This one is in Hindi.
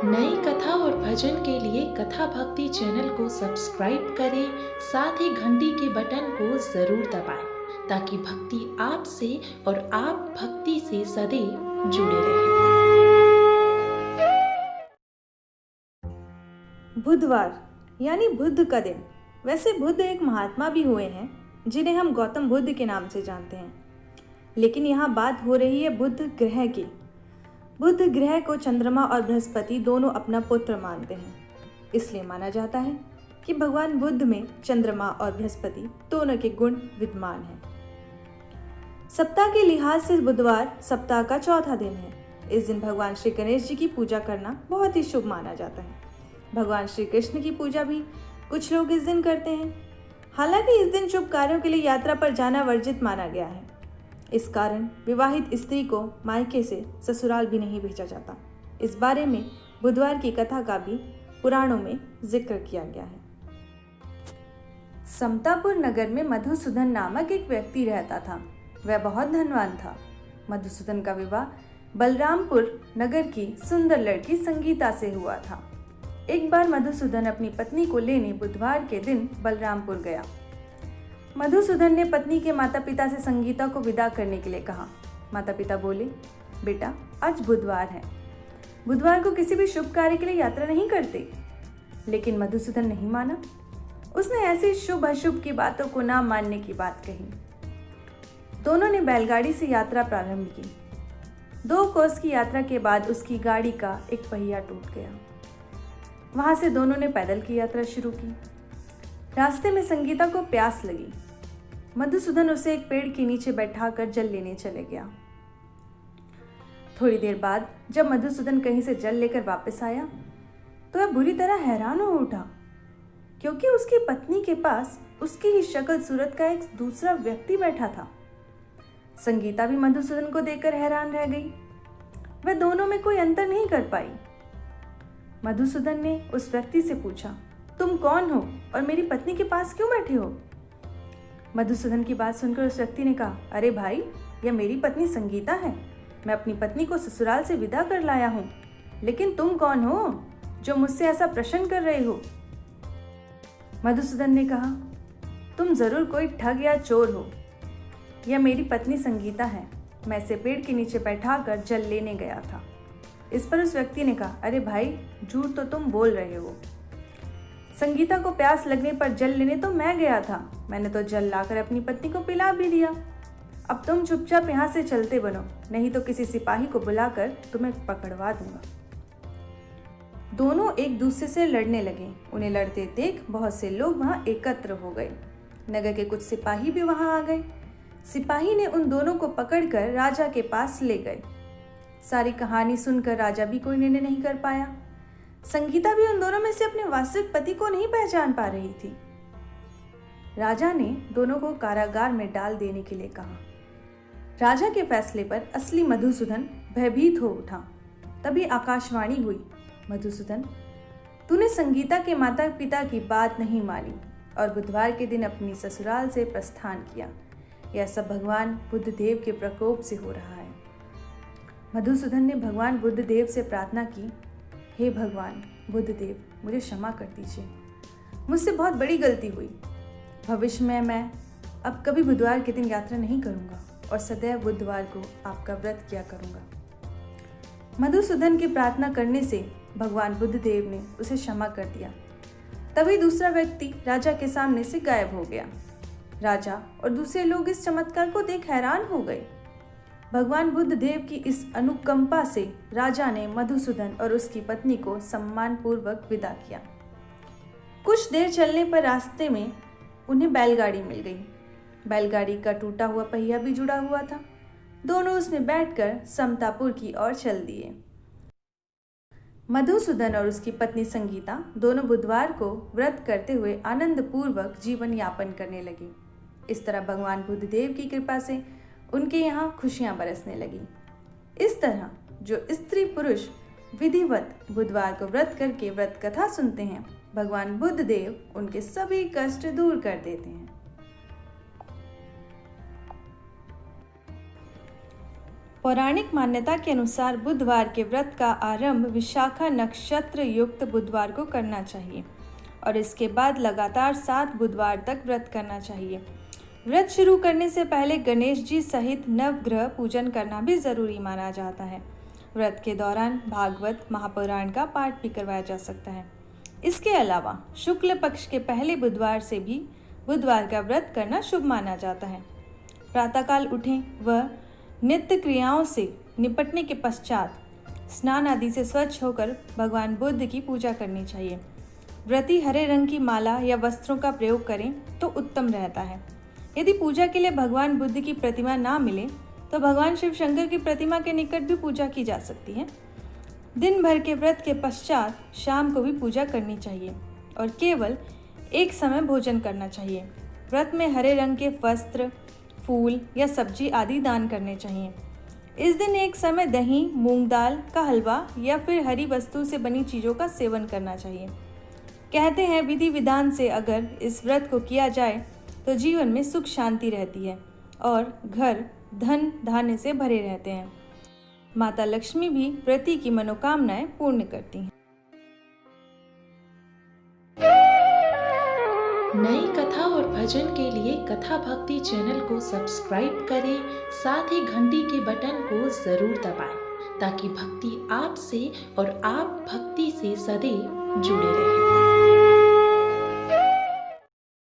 नई कथा और भजन के लिए कथा भक्ति चैनल को सब्सक्राइब करें, साथ ही घंटी के बटन को जरूर दबाएं ताकि भक्ति आपसे और आप भक्ति से सदैव जुड़े रहें। बुधवार यानी बुध का दिन। वैसे बुध एक महात्मा भी हुए हैं जिन्हें हम गौतम बुद्ध के नाम से जानते हैं, लेकिन यहाँ बात हो रही है बुध ग्रह की। बुध ग्रह को चंद्रमा और बृहस्पति दोनों अपना पुत्र मानते हैं, इसलिए माना जाता है कि भगवान बुद्ध में चंद्रमा और बृहस्पति दोनों के गुण विद्यमान हैं। सप्ताह के लिहाज से बुधवार सप्ताह का चौथा दिन है। इस दिन भगवान श्री गणेश जी की पूजा करना बहुत ही शुभ माना जाता है। भगवान श्री कृष्ण की पूजा भी कुछ लोग इस दिन करते हैं। हालांकि इस दिन शुभ कार्यों के लिए यात्रा पर जाना वर्जित माना गया है। इस कारण विवाहित स्त्री को मायके से ससुराल भी नहीं भेजा जाता। इस बारे में बुधवार की कथा का भी पुराणों में जिक्र किया गया है। समतापुर नगर में मधुसूदन नामक एक व्यक्ति रहता था। वह बहुत धनवान था। मधुसूदन का विवाह बलरामपुर नगर की सुंदर लड़की संगीता से हुआ था। एक बार मधुसूदन अपनी पत्नी को लेने बुधवार के दिन बलरामपुर गया। मधुसूदन ने पत्नी के माता पिता से संगीता को विदा करने के लिए कहा। माता पिता बोले, बेटा आज बुधवार है, बुधवार को किसी भी शुभ कार्य के लिए यात्रा नहीं करते। लेकिन मधुसूदन नहीं माना। उसने ऐसी शुभ अशुभ की बातों को ना मानने की बात कही। दोनों ने बैलगाड़ी से यात्रा प्रारंभ की। 2 कोस की यात्रा के बाद उसकी गाड़ी का एक पहिया टूट गया। वहां से दोनों ने पैदल की यात्रा शुरू की। रास्ते में संगीता को प्यास लगी। मधुसूदन उसे एक पेड़ के नीचे बैठाकर जल लेने चले गया। थोड़ी देर बाद जब मधुसूदन कहीं से जल लेकर वापस आया तो वह बुरी तरह हैरान हो उठा, क्योंकि उसकी पत्नी के पास उसकी ही शक्ल सूरत का एक दूसरा व्यक्ति बैठा था। संगीता भी मधुसूदन को देखकर हैरान रह गई। वह दोनों में कोई अंतर नहीं कर पाई। मधुसूदन ने उस व्यक्ति से पूछा, तुम कौन हो और मेरी पत्नी के पास क्यों बैठे हो? मधुसूदन की बात सुनकर उस व्यक्ति ने कहा, अरे भाई, यह मेरी पत्नी संगीता है। मैं अपनी पत्नी को ससुराल से विदा कर लाया हूँ। लेकिन तुम कौन हो जो मुझसे ऐसा प्रश्न कर रहे हो? मधुसूदन ने कहा, तुम जरूर कोई ठग या चोर हो। यह मेरी पत्नी संगीता है। मैं इसे पेड़ के नीचे बैठाकर जल लेने गया था। इस पर उस व्यक्ति ने कहा, अरे भाई, झूठ तो तुम बोल रहे हो। संगीता को प्यास लगने पर जल लेने तो मैं गया था। मैंने तो जल लाकर अपनी पत्नी को पिला भी दिया। अब तुम चुपचाप यहाँ से चलते बनो, नहीं तो किसी सिपाही को बुलाकर तुम्हें पकड़वा दूंगा। दोनों एक दूसरे से लड़ने लगे। उन्हें लड़ते देख बहुत से लोग वहां एकत्र हो गए। नगर के कुछ सिपाही भी वहां आ गए। सिपाही ने उन दोनों को पकड़कर राजा के पास ले गए। सारी कहानी सुनकर राजा भी कोई निर्णय नहीं कर पाया। संगीता भी उन दोनों में से अपने वास्तविक पति को नहीं पहचान पा रही थी। राजा ने दोनों को कारागार में डाल देने के लिए कहा। राजा के फैसले पर असली मधुसूदन भयभीत हो उठा। तभी आकाशवाणी हुई, मधुसूदन, तूने संगीता के माता पिता की बात नहीं मानी और बुधवार के दिन अपनी ससुराल से प्रस्थान किया। यह सब भगवान बुद्ध देव के प्रकोप से हो रहा है। मधुसूदन ने भगवान बुद्ध देव से प्रार्थना की, हे भगवान बुद्ध देव, मुझे क्षमा कर दीजिए। मुझसे बहुत बड़ी गलती हुई। भविष्य में मैं अब कभी बुधवार के दिन यात्रा नहीं करूंगा और सदैव बुधवार को आपका व्रत किया करूंगा। मधुसूदन की प्रार्थना करने से भगवान बुद्ध देव ने उसे क्षमा कर दिया। तभी दूसरा व्यक्ति राजा के सामने से गायब हो गया। राजा और दूसरे लोग इस चमत्कार को देख हैरान हो गए। भगवान बुद्ध देव की इस अनुकंपा से राजा ने मधुसूदन और उसकी पत्नी को सम्मान पूर्वक विदा किया। कुछ देर चलने पर रास्ते में उन्हें बैलगाड़ी मिल गई। बैलगाड़ी का टूटा हुआ पहिया भी जुड़ा हुआ था। दोनों उसमें बैठकर समतापुर की ओर चल दिए। मधुसूदन और उसकी पत्नी संगीता दोनों बुधवार को व्रत करते हुए आनंद पूर्वक जीवन यापन करने लगी। इस तरह भगवान बुद्ध देव की कृपा से उनके यहाँ खुशियां बरसने लगी। इस तरह जो स्त्री पुरुष विधिवत बुधवार को व्रत करके व्रत कथा सुनते हैं, भगवान बुद्ध देव उनके सभी कष्ट दूर कर देते हैं। पौराणिक मान्यता के अनुसार बुधवार के व्रत का आरंभ विशाखा नक्षत्र युक्त बुधवार को करना चाहिए और इसके बाद लगातार 7 बुधवार तक व्रत करना चाहिए। व्रत शुरू करने से पहले गणेश जी सहित नवग्रह पूजन करना भी जरूरी माना जाता है। व्रत के दौरान भागवत महापुराण का पाठ भी करवाया जा सकता है। इसके अलावा शुक्ल पक्ष के पहले बुधवार से भी बुधवार का व्रत करना शुभ माना जाता है। प्रातःकाल उठें व नित्य क्रियाओं से निपटने के पश्चात स्नान आदि से स्वच्छ होकर भगवान बुद्ध की पूजा करनी चाहिए। व्रती हरे रंग की माला या वस्त्रों का प्रयोग करें तो उत्तम रहता है। यदि पूजा के लिए भगवान बुद्ध की प्रतिमा ना मिले तो भगवान शिव शंकर की प्रतिमा के निकट भी पूजा की जा सकती है। दिन भर के व्रत के पश्चात शाम को भी पूजा करनी चाहिए और केवल एक समय भोजन करना चाहिए। व्रत में हरे रंग के वस्त्र, फूल या सब्जी आदि दान करने चाहिए। इस दिन एक समय दही, मूंग दाल का हलवा या फिर हरी वस्तु से बनी चीज़ों का सेवन करना चाहिए। कहते हैं विधि विधान से अगर इस व्रत को किया जाए तो जीवन में सुख शांति रहती है और घर धन धान्य से भरे रहते हैं। माता लक्ष्मी भी व्रती की मनोकामनाएं पूर्ण करती हैं। नई कथा और भजन के लिए कथा भक्ति चैनल को सब्सक्राइब करें, साथ ही घंटी के बटन को जरूर दबाएं ताकि भक्ति आपसे और आप भक्ति से सदैव जुड़े रहें।